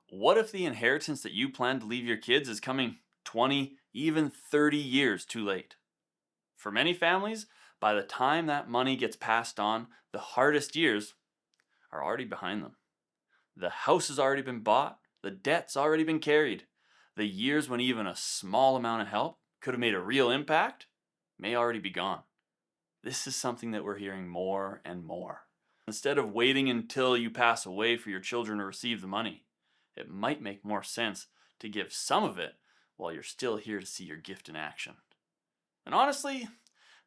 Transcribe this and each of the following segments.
What if the inheritance that you plan to leave your kids is coming 20, even 30 years too late? For many families, by the time that money gets passed on, the hardest years are already behind them. The house has already been bought, the debt's already been carried. The years when even a small amount of help could have made a real impact may already be gone. This is something that we're hearing more and more. Instead of waiting until you pass away for your children to receive the money, it might make more sense to give some of it while you're still here to see your gift in action. And honestly,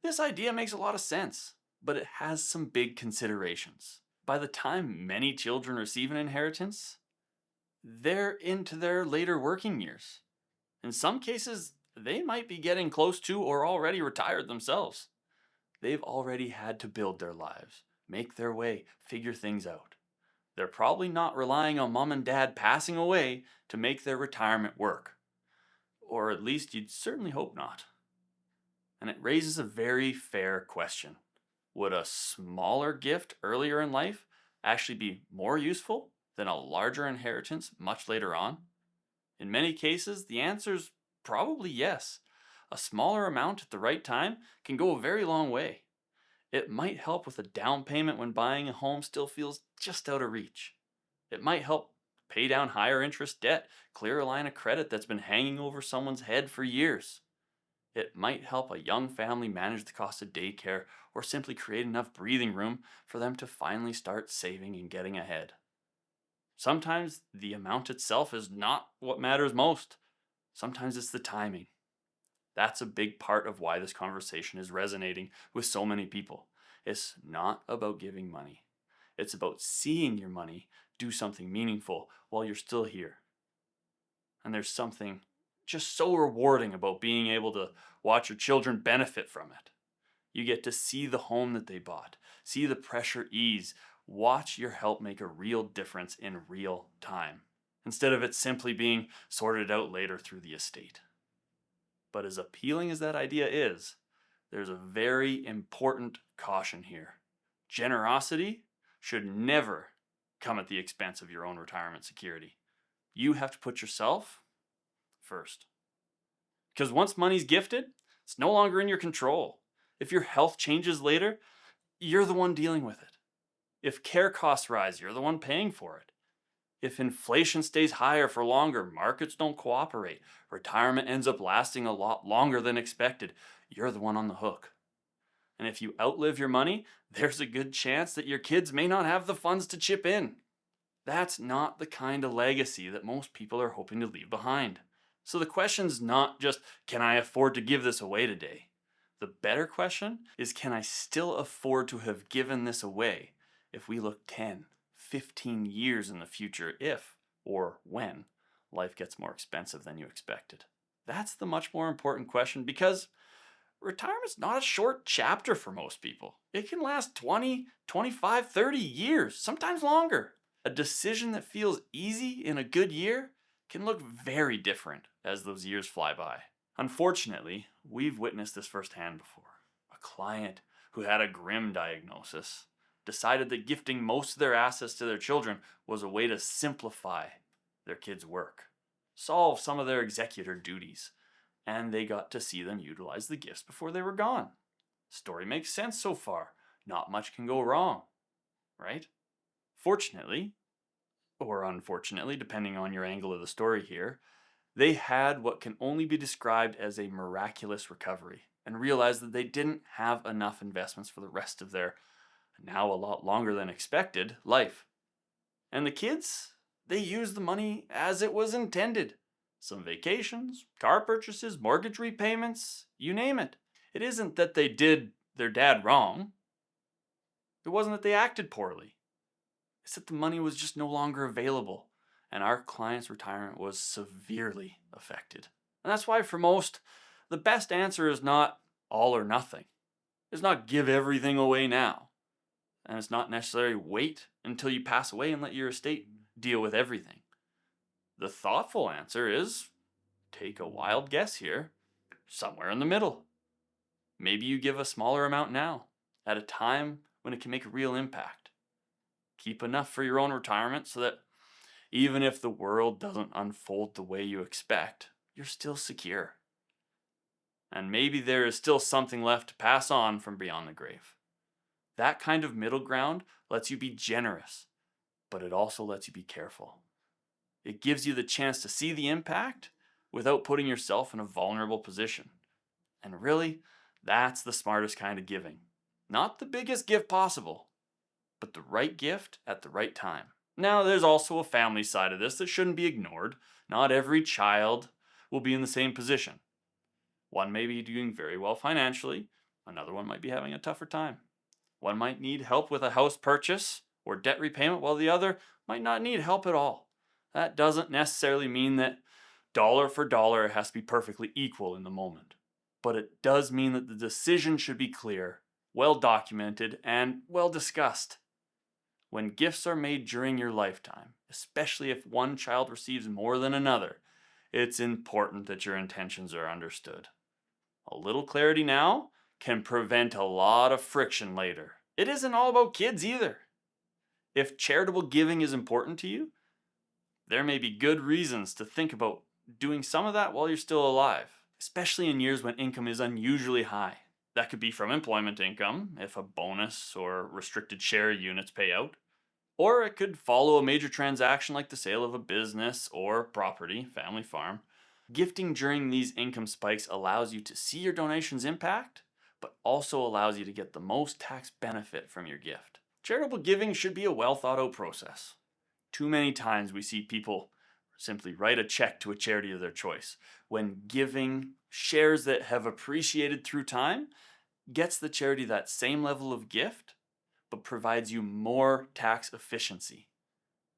this idea makes a lot of sense, but it has some big considerations. By the time many children receive an inheritance, they're into their later working years. In some cases, they might be getting close to or already retired themselves. They've already had to build their lives, make their way, figure things out. They're probably not relying on mom and dad passing away to make their retirement work. Or at least you'd certainly hope not. And it raises a very fair question. Would a smaller gift earlier in life actually be more useful than a larger inheritance much later on? In many cases, the answer is probably yes. A smaller amount at the right time can go a very long way. It might help with a down payment when buying a home still feels just out of reach. It might help pay down higher interest debt, clear a line of credit that's been hanging over someone's head for years. It might help a young family manage the cost of daycare or simply create enough breathing room for them to finally start saving and getting ahead. Sometimes the amount itself is not what matters most. Sometimes it's the timing. That's a big part of why this conversation is resonating with so many people. It's not about giving money. It's about seeing your money do something meaningful while you're still here. And there's something just so rewarding about being able to watch your children benefit from it. You get to see the home that they bought, see the pressure ease, watch your help make a real difference in real time, instead of it simply being sorted out later through the estate. But as appealing as that idea is, there's a very important caution here. Generosity should never come at the expense of your own retirement security. You have to put yourself first. Because once money's gifted, it's no longer in your control. If your health changes later, you're the one dealing with it. If care costs rise, you're the one paying for it. If inflation stays higher for longer, markets don't cooperate, retirement ends up lasting a lot longer than expected, you're the one on the hook. And if you outlive your money, there's a good chance that your kids may not have the funds to chip in. That's not the kind of legacy that most people are hoping to leave behind. So the question's not just, can I afford to give this away today? The better question is, can I still afford to have given this away if we look 10, 15 years in the future if, or when, life gets more expensive than you expected? That's the much more important question because retirement's not a short chapter for most people. It can last 20, 25, 30 years, sometimes longer. A decision that feels easy in a good year can look very different as those years fly by. Unfortunately, we've witnessed this firsthand before. A client who had a grim diagnosis decided that gifting most of their assets to their children was a way to simplify their kids' work, solve some of their executor duties, and they got to see them utilize the gifts before they were gone. Story makes sense so far. Not much can go wrong, right? Fortunately, or unfortunately, depending on your angle of the story here, they had what can only be described as a miraculous recovery and realized that they didn't have enough investments for the rest of their, now a lot longer than expected, life. And the kids, they used the money as it was intended. Some vacations, car purchases, mortgage repayments, you name it. It isn't that they did their dad wrong. It wasn't that they acted poorly. It's that the money was just no longer available, and our client's retirement was severely affected. And that's why for most, the best answer is not all or nothing. It's not give everything away now. And it's not necessarily wait until you pass away and let your estate deal with everything. The thoughtful answer is take a wild guess here, somewhere in the middle. Maybe you give a smaller amount now, at a time when it can make a real impact. Keep enough for your own retirement so that Even if the world doesn't unfold the way you expect, you're still secure. And maybe there is still something left to pass on from beyond the grave. That kind of middle ground lets you be generous, but it also lets you be careful. It gives you the chance to see the impact without putting yourself in a vulnerable position. And really, that's the smartest kind of giving. Not the biggest gift possible, but the right gift at the right time. Now, there's also a family side of this that shouldn't be ignored. Not every child will be in the same position. One may be doing very well financially, another one might be having a tougher time. One might need help with a house purchase or debt repayment, while the other might not need help at all. That doesn't necessarily mean that dollar for dollar it has to be perfectly equal in the moment. But it does mean that the decision should be clear, well documented, and well discussed. When gifts are made during your lifetime, especially if one child receives more than another, it's important that your intentions are understood. A little clarity now can prevent a lot of friction later. It isn't all about kids either. If charitable giving is important to you, there may be good reasons to think about doing some of that while you're still alive, especially in years when income is unusually high. That could be from employment income, if a bonus or restricted share units pay out. Or it could follow a major transaction like the sale of a business or property, family farm. Gifting during these income spikes allows you to see your donation's impact, but also allows you to get the most tax benefit from your gift. Charitable giving should be a well thought out process. Too many times we see people simply write a check to a charity of their choice, when giving shares that have appreciated through time gets the charity that same level of gift, but provides you more tax efficiency.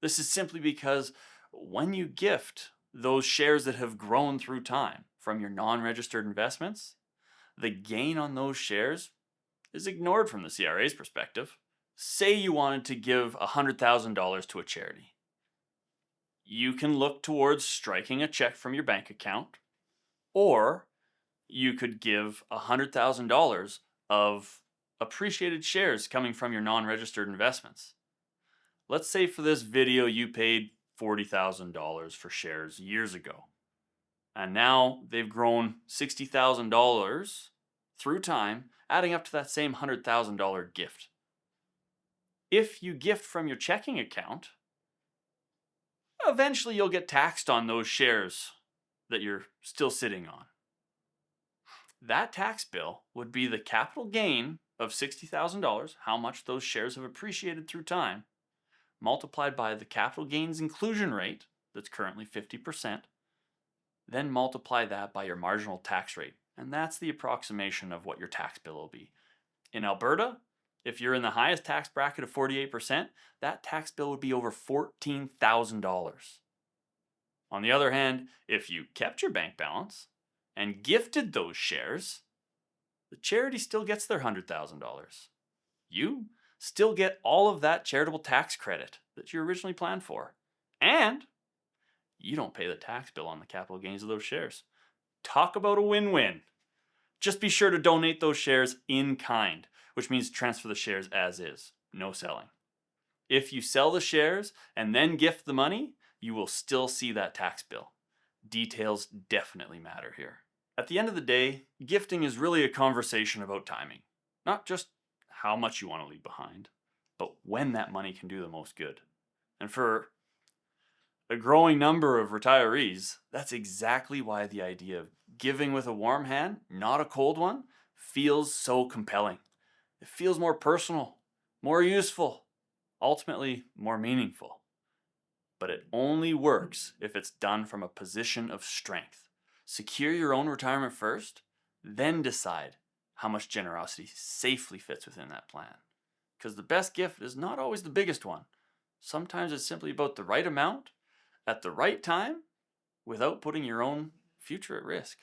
This is simply because when you gift those shares that have grown through time from your non-registered investments, the gain on those shares is ignored from the CRA's perspective. Say you wanted to give $100,000 to a charity. You can look towards striking a check from your bank account, or you could give $100,000 of appreciated shares coming from your non-registered investments. Let's say for this video you paid $40,000 for shares years ago, and now they've grown $60,000 through time, adding up to that same $100,000 gift. If you gift from your checking account, eventually you'll get taxed on those shares that you're still sitting on. That tax bill would be the capital gain of $60,000, how much those shares have appreciated through time, multiplied by the capital gains inclusion rate, that's currently 50%, then multiply that by your marginal tax rate. And that's the approximation of what your tax bill will be. In Alberta, if you're in the highest tax bracket of 48%, that tax bill would be over $14,000. On the other hand, if you kept your bank balance and gifted those shares, the charity still gets their $100,000. You still get all of that charitable tax credit that you originally planned for. And you don't pay the tax bill on the capital gains of those shares. Talk about a win-win. Just be sure to donate those shares in kind, which means transfer the shares as is, no selling. If you sell the shares and then gift the money, you will still see that tax bill. Details definitely matter here. At the end of the day, gifting is really a conversation about timing. Not just how much you want to leave behind, but when that money can do the most good. And for a growing number of retirees, that's exactly why the idea of giving with a warm hand, not a cold one, feels so compelling. It feels more personal, more useful, ultimately more meaningful. But it only works if it's done from a position of strength. Secure your own retirement first, then decide how much generosity safely fits within that plan. Because the best gift is not always the biggest one. Sometimes it's simply about the right amount, at the right time, without putting your own future at risk.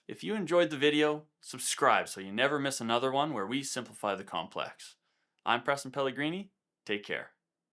If you enjoyed the video, subscribe so you never miss another one where we simplify the complex. I'm Preston Pellegrini. Take care.